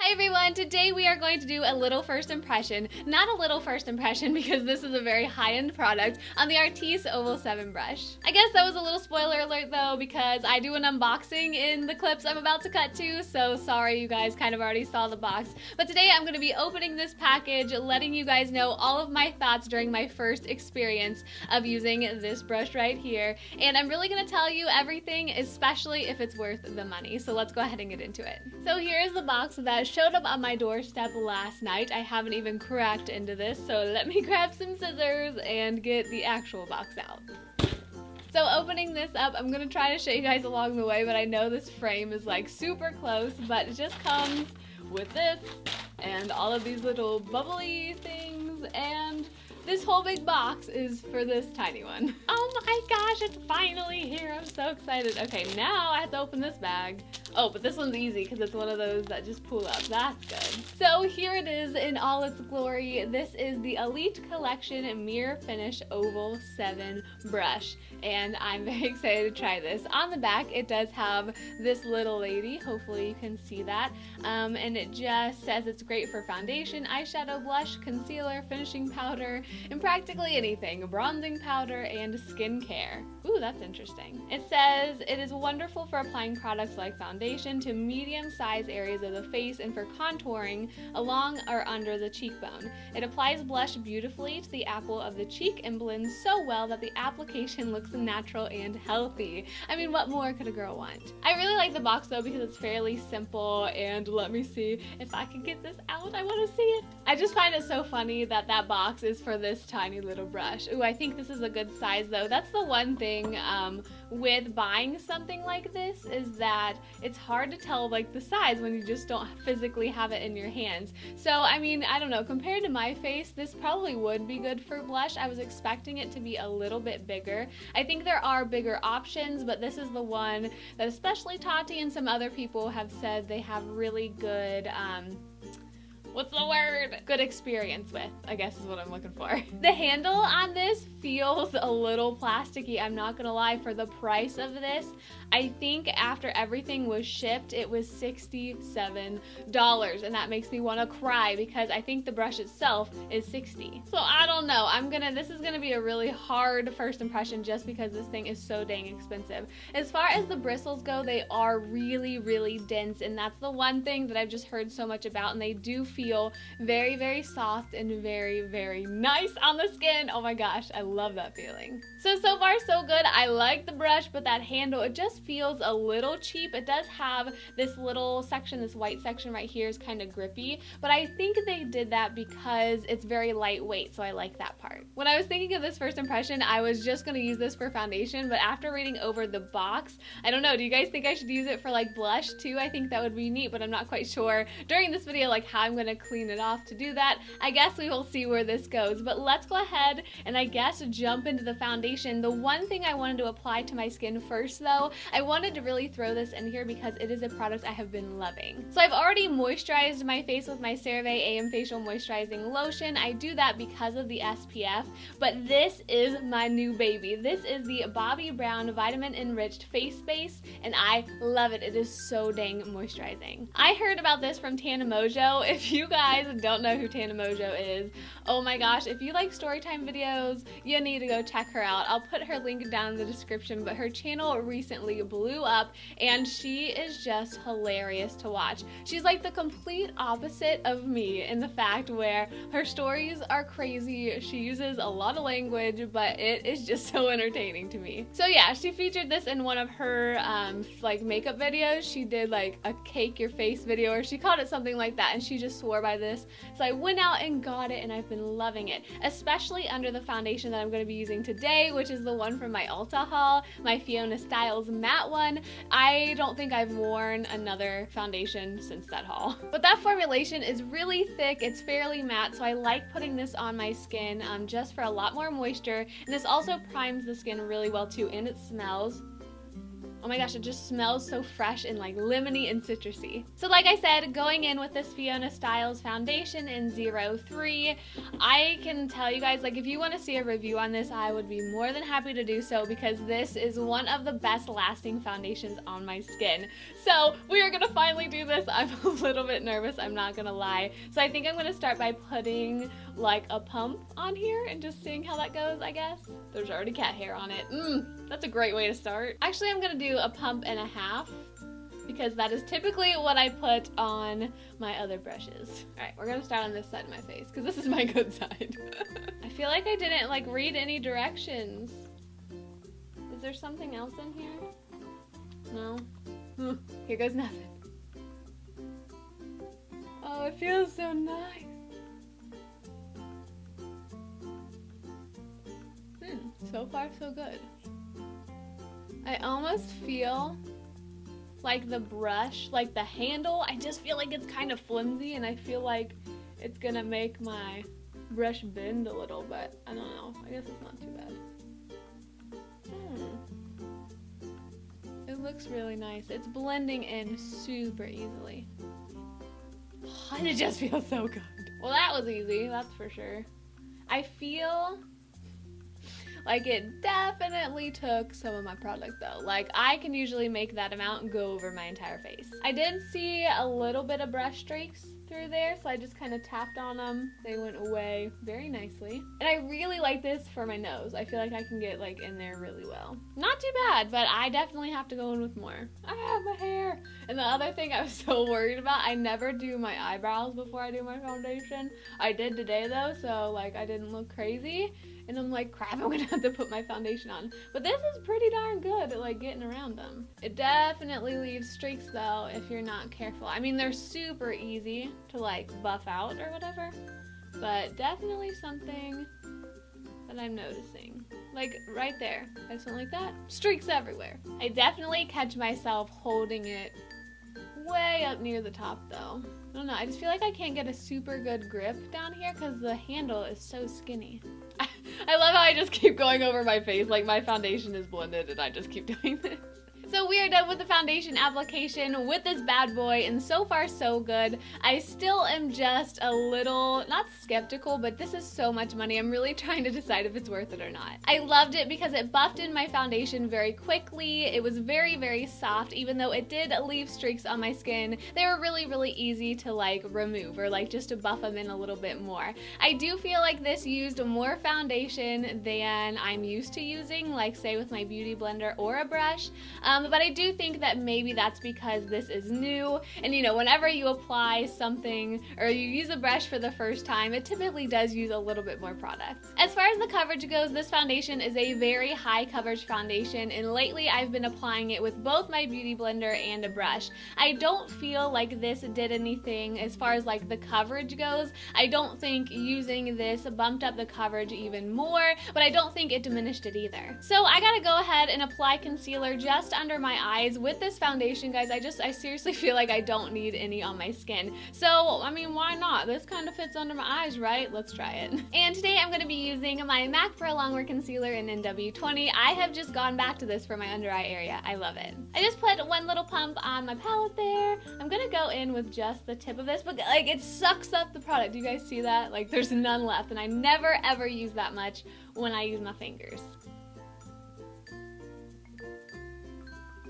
Hi everyone, today we are going to do a little first impression, not a little first impression because this is a very high-end product, on the Artis Oval 7 brush. I guess that was a little spoiler alert though because I do an unboxing in the clips I'm about to cut to, so sorry you guys kind of already saw the box. But today I'm going to be opening this package, letting you guys know all of my thoughts during my first experience of using this brush right here. And I'm really going to tell you everything, especially if it's worth the money. So let's go ahead and get into it. So here's the box that showed up on my doorstep last night. I haven't even cracked into this, so let me grab some scissors and get the actual box out. So opening this up, I'm gonna try to show you guys along the way, but I know this frame is like super close, but it just comes with this and all of these little bubbly things, and this whole big box is for this tiny one. Oh my gosh, it's finally here. I'm so excited. Okay, now I have to open this bag. Oh, but this one's easy because it's one of those that just pull up. That's good. So here it is in all its glory. This is the Elite Collection Mirror Finish Oval 7 brush, and I'm very excited to try this. On the back, it does have this little lady. Hopefully you can see that. And it just says it's great for foundation, eyeshadow, blush, concealer, finishing powder, and practically anything, bronzing powder, and skincare. Ooh, that's interesting. It says it is wonderful for applying products like foundation to medium-sized areas of the face and for contouring along or under the cheekbone. It applies blush beautifully to the apple of the cheek and blends so well that the application looks natural and healthy. I mean, what more could a girl want? I really like the box though because it's fairly simple, and let me see if I can get this out. I want to see it. I just find it so funny that that box is for this tiny little brush. Ooh, I think this is a good size though. That's the one thing with buying something like this, is that it's hard to tell like the size when you just don't physically have it in your hands. So I mean, I don't know, compared to my face, this probably would be good for blush. I was expecting it to be a little bit bigger. I think there are bigger options, but this is the one that especially Taupe and some other people have said they have really good what's the word? Good experience with, I guess is what I'm looking for. The handle on this feels a little plasticky, I'm not gonna lie. For the price of this, I think after everything was shipped, it was $67, and that makes me wanna cry because I think the brush itself is $60. So I don't know, this is gonna be a really hard first impression just because this thing is so dang expensive. As far as the bristles go, they are really, really dense, and that's the one thing that I've just heard so much about, and they do feel very, very soft and very, very nice on the skin. Oh my gosh, I love that feeling. So far so good. I like the brush, but that handle, it just feels a little cheap. It does have this little section, this white section right here is kind of grippy, but I think they did that because it's very lightweight, so I like that part. When I was thinking of this first impression, I was just going to use this for foundation, but after reading over the box, I don't know, do you guys think I should use it for like blush too? I think that would be neat, but I'm not quite sure during this video like how I'm going to clean it off to do that. I guess we will see where this goes, but let's go ahead and I guess jump into the foundation. The one thing I wanted to apply to my skin first though, I wanted to really throw this in here because it is a product I have been loving. So I've already moisturized my face with my CeraVe AM Facial Moisturizing Lotion. I do that because of the SPF, but this is my new baby. This is the Bobbi Brown Vitamin Enriched Face Base, and I love it. It is so dang moisturizing. I heard about this from Tana Mojo. If you guys don't know who Tana Mojo is, oh my gosh, if you like storytime videos, you need to go check her out. I'll put her link down in the description, but her channel recently blew up and she is just hilarious to watch. She's like the complete opposite of me in the fact where her stories are crazy, she uses a lot of language, but it is just so entertaining to me. So yeah, she featured this in one of her like makeup videos. She did like a cake your face video, or she called it something like that, and she just swore by this. So I went out and got it, and I've been loving it, especially under the foundation that I'm going to be using today, which is the one from my Ulta haul, my Fiona Stiles matte one. I don't think I've worn another foundation since that haul. But that formulation is really thick, it's fairly matte, so I like putting this on my skin just for a lot more moisture, and this also primes the skin really well too, and it smells Oh my gosh, it just smells so fresh and like lemony and citrusy. So like I said, going in with this Fiona Stiles foundation in 03, I can tell you guys, like if you want to see a review on this, I would be more than happy to do so because this is one of the best lasting foundations on my skin. So we are gonna finally do this. I'm a little bit nervous, I'm not gonna lie. So I think I'm gonna start by putting like a pump on here and just seeing how that goes, I guess. There's already cat hair on it. That's a great way to start. Actually, I'm gonna do a pump and a half because that is typically what I put on my other brushes. All right, we're gonna start on this side of my face because this is my good side. I feel like I didn't like read any directions. Is there something else in here? No? Here goes nothing. Oh, it feels so nice. So far, so good. I almost feel like the brush, like the handle, I just feel like it's kind of flimsy and I feel like it's gonna make my brush bend a little, but I don't know. I guess it's not too bad. It looks really nice. It's blending in super easily. Oh, and it just feels so good. Well, that was easy, that's for sure. I feel like it definitely took some of my product though. Like I can usually make that amount and go over my entire face. I did see a little bit of brush streaks through there, so I just kind of tapped on them. They went away very nicely. And I really like this for my nose. I feel like I can get like in there really well. Not too bad, but I definitely have to go in with more. Ah, my hair. And the other thing I was so worried about, I never do my eyebrows before I do my foundation. I did today though, so like I didn't look crazy. And I'm like, crap, I'm gonna have to put my foundation on. But this is pretty darn good at like getting around them. It definitely leaves streaks though if you're not careful. I mean, they're super easy to like buff out or whatever, but definitely something that I'm noticing. Like right there, I just went like that, streaks everywhere. I definitely catch myself holding it way up near the top though. I don't know, I just feel like I can't get a super good grip down here because the handle is so skinny. I love how I just keep going over my face, like my foundation is blended and I just keep doing this. So we are done with the foundation application with this bad boy, and so far so good. I still am just a little, not skeptical, but this is so much money. I'm really trying to decide if it's worth it or not. I loved it because it buffed in my foundation very quickly. It was very, very soft, even though it did leave streaks on my skin. They were really, really easy to like remove or like just to buff them in a little bit more. I do feel like this used more foundation than I'm used to using, like say with my beauty blender or a brush. But I do think that maybe that's because this is new, and you know, whenever you apply something or you use a brush for the first time, it typically does use a little bit more product. As far as the coverage goes, this foundation is a very high coverage foundation, and lately I've been applying it with both my beauty blender and a brush. I don't feel like this did anything as far as like the coverage goes. I don't think using this bumped up the coverage even more, but I don't think it diminished it either. So I gotta go ahead and apply concealer just under my eyes with this foundation, guys. I seriously feel like I don't need any on my skin. So, I mean, why not? This kind of fits under my eyes, right? Let's try it. And today I'm going to be using my MAC Pro Longwear Concealer in NW20. I have just gone back to this for my under eye area. I love it. I just put one little pump on my palette there. I'm going to go in with just the tip of this, but like it sucks up the product. Do you guys see that? Like there's none left, and I never ever use that much when I use my fingers.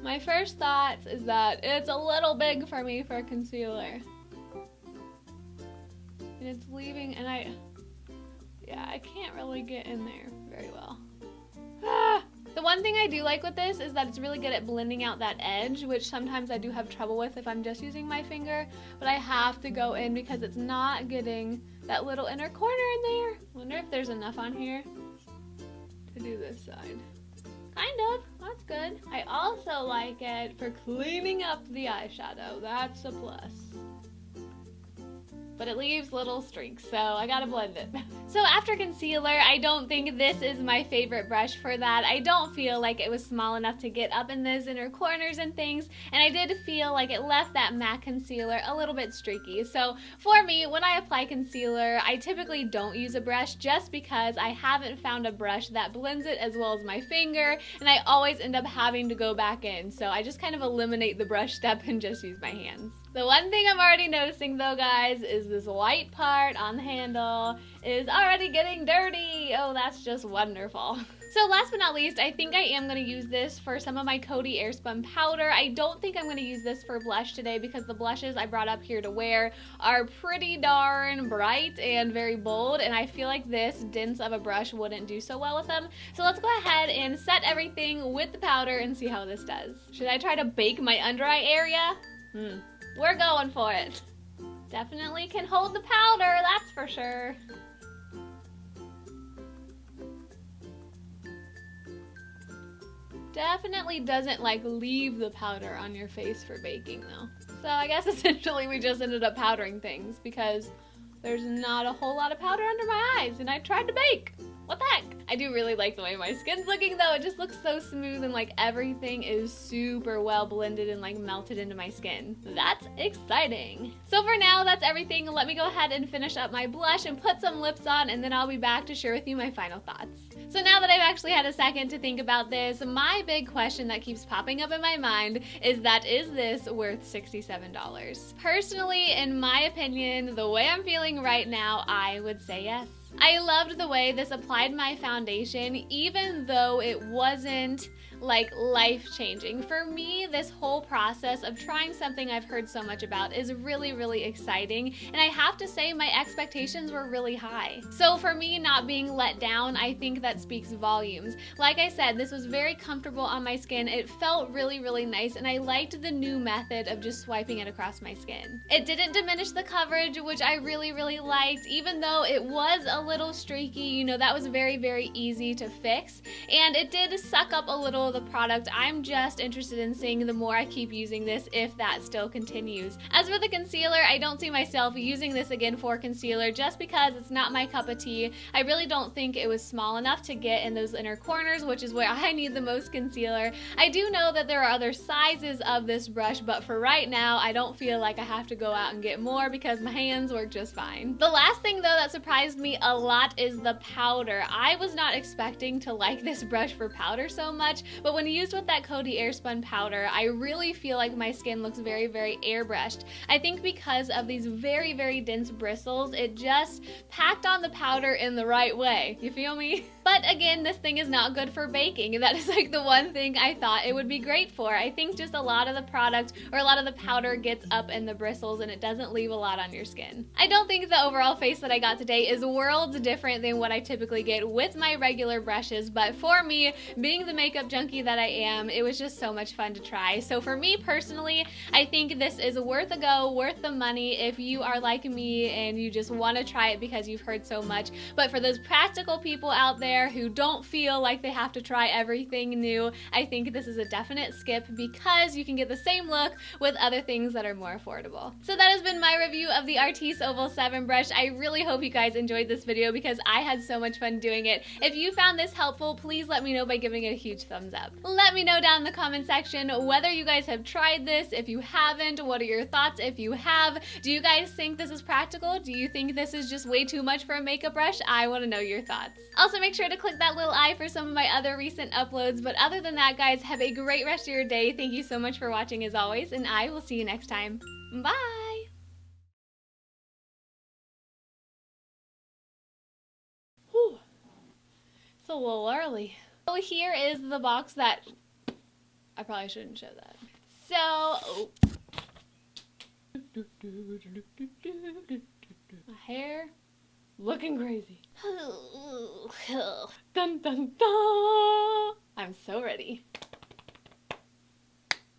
My first thoughts is that it's a little big for me for concealer. And it's leaving, and I can't really get in there very well. The one thing I do like with this is that it's really good at blending out that edge, which sometimes I do have trouble with if I'm just using my finger, but I have to go in because it's not getting that little inner corner in there. Wonder if there's enough on here to do this side. Kind of, that's good. I also like it for cleaning up the eyeshadow. That's a plus. But it leaves little streaks, so I gotta blend it. So So after concealer, I don't think this is my favorite brush for that. I don't feel like it was small enough to get up in those inner corners and things, and I did feel like it left that matte concealer a little bit streaky. So for me, when I apply concealer, I typically don't use a brush just because I haven't found a brush that blends it as well as my finger, and I always end up having to go back in. So I just kind of eliminate the brush step and just use my hands. The one thing I'm already noticing though, guys, is this white part on the handle is already getting dirty. Oh, that's just wonderful. So last but not least, I think I am going to use this for some of my Coty Airspun powder. I don't think I'm going to use this for blush today because the blushes I brought up here to wear are pretty darn bright and very bold, and I feel like this dense of a brush wouldn't do so well with them. So let's go ahead and set everything with the powder and see how this does. Should I try to bake my under eye area? We're going for it. Definitely can hold the powder, that's for sure. Definitely doesn't like leave the powder on your face for baking though. So I guess essentially we just ended up powdering things because there's not a whole lot of powder under my eyes and I tried to bake. What the heck? I do really like the way my skin's looking though. It just looks so smooth and like everything is super well blended and like melted into my skin. That's exciting. So for now, that's everything. Let me go ahead and finish up my blush and put some lips on, and then I'll be back to share with you my final thoughts. So now that I've actually had a second to think about this, my big question that keeps popping up in my mind is this worth $67? Personally, in my opinion, the way I'm feeling right now, I would say yes. I loved the way this applied my foundation, even though it wasn't like life-changing. For me, this whole process of trying something I've heard so much about is really, really exciting, and I have to say my expectations were really high. So for me, not being let down, I think that speaks volumes. Like I said, this was very comfortable on my skin. It felt really, really nice, and I liked the new method of just swiping it across my skin. It didn't diminish the coverage, which I really, really liked, even though it was a little streaky. You know, that was very, very easy to fix, and it did suck up a little of the product. I'm just interested in seeing the more I keep using this if that still continues. As for the concealer, I don't see myself using this again for concealer just because it's not my cup of tea. I really don't think it was small enough to get in those inner corners, which is where I need the most concealer. I do know that there are other sizes of this brush, but for right now, I don't feel like I have to go out and get more because my hands work just fine. The last thing though that surprised me a lot is the powder. I was not expecting to like this brush for powder so much, but when used with that Coty Airspun powder, I really feel like my skin looks very, very airbrushed. I think because of these very, very dense bristles, it just packed on the powder in the right way. You feel me? But again, this thing is not good for baking. That is like the one thing I thought it would be great for. I think just a lot of the product or a lot of the powder gets up in the bristles and it doesn't leave a lot on your skin. I don't think the overall face that I got today is worlds different than what I typically get with my regular brushes, but for me, being the makeup junkie that I am, it was just so much fun to try. So for me personally, I think this is worth a go, worth the money if you are like me and you just want to try it because you've heard so much. But for those practical people out there who don't feel like they have to try everything new, I think this is a definite skip because you can get the same look with other things that are more affordable. So that has been my review of the Artis Oval 7 brush. I really hope you guys enjoyed this video because I had so much fun doing it. If you found this helpful, please let me know by giving it a huge thumbs up. Let me know down in the comment section whether you guys have tried this. If you haven't, what are your thoughts? If you have, do you guys think this is practical? Do you think this is just way too much for a makeup brush? I want to know your thoughts. Also, make sure to click that little eye for some of my other recent uploads. But other than that, guys, have a great rest of your day. Thank you so much for watching as always, and I will see you next time. Bye! Whew. It's a little early. So here is the box that I probably shouldn't show that. So, my hair looking crazy. Dun dun dun! I'm so ready.